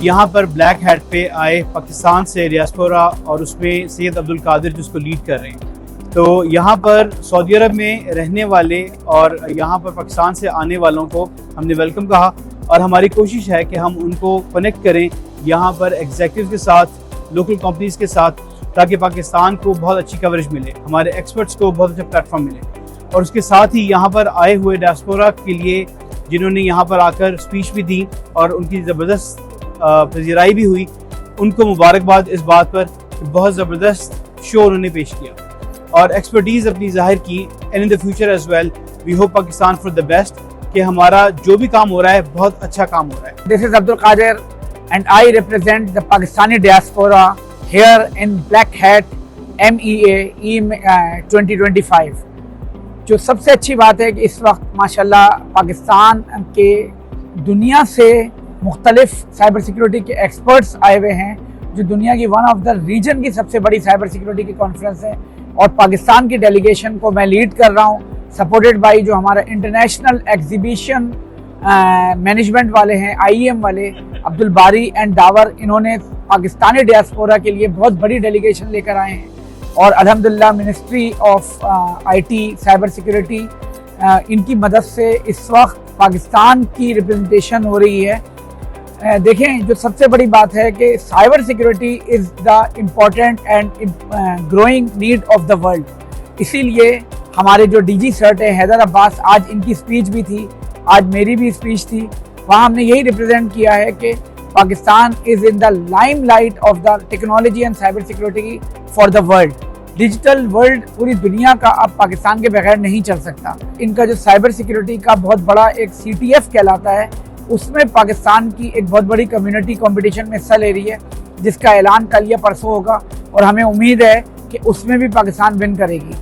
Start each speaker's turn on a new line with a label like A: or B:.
A: یہاں پر black hat پہ آئے پاکستان سے ڈیاسپورا، اور اس میں سید عبدالقادر جس کو لیڈ کر رہے ہیں. تو یہاں پر سعودی عرب میں رہنے والے اور یہاں پر پاکستان سے آنے والوں کو ہم نے ویلکم کہا، اور ہماری کوشش ہے کہ ہم ان کو کنیکٹ کریں یہاں پر ایگزیکٹو کے ساتھ، لوکل کمپنیز کے ساتھ، تاکہ پاکستان کو بہت اچھی کوریج ملے، ہمارے ایکسپرٹس کو بہت اچھا پلیٹ فارم ملے. اور اس کے ساتھ ہی یہاں پر آئے ہوئے ڈیاسپورا کے لیے جنہوں نے یہاں پر آ کر اسپیچ بھی دی اور ان کی زبردست پذیرائی بھی ہوئی، ان کو مبارکباد اس بات پر کہ بہت زبردست شو انہوں نے پیش کیا اور ایکسپرٹیز اپنی ظاہر کی. And in the future as well we hope Pakistan for the best, کہ ہمارا جو بھی کام ہو رہا ہے بہت اچھا کام ہو رہا ہے.
B: This is Abdul Qadir and I represent the Pakistani diaspora here in Black Hat MEA 2025. جو سب سے اچھی بات ہے کہ اس وقت ماشاءاللہ پاکستان کے دنیا سے مختلف سائبر سیکیورٹی کے ایکسپرٹس آئے ہوئے ہیں، جو دنیا کی ون آف دا ریجن کی سب سے بڑی سائبر سیکیورٹی کی کانفرنس ہے، اور پاکستان کی ڈیلیگیشن کو میں لیڈ کر رہا ہوں، سپورٹڈ بائی جو ہمارا انٹرنیشنل ایگزیبیشن مینجمنٹ والے ہیں، IEM والے عبد الباری اینڈ داور. انہوں نے پاکستانی ڈیاسپورا کے لیے بہت بڑی ڈیلیگیشن لے کر آئے ہیں، اور الحمدللہ ministry of IT cyber security ان کی مدد سے اس وقت پاکستان کی ریپرزنٹیشن ہو رہی ہے. دیکھیں، جو سب سے بڑی بات ہے کہ cyber security is the important and growing need of the world. اسی لیے ہمارے جو DG سرٹ ہیں حیدر عباس، آج ان کی اسپیچ بھی تھی، آج میری بھی اسپیچ تھی، وہاں ہم نے یہی ریپرزینٹ کیا ہے کہ Pakistan is in the limelight of the technology and cyber security for the world. Digital world پوری دنیا کا اب پاکستان کے بغیر نہیں چل سکتا. ان کا جو سائبر سیکیورٹی کا بہت بڑا ایک CTF کہلاتا ہے، اس میں پاکستان کی ایک بہت بڑی کمیونٹی کمپٹیشن میں حصہ لے رہی ہے، جس کا اعلان کل یا پرسوں ہوگا، اور ہمیں امید ہے کہ اس میں بھی پاکستان ون کرے گی.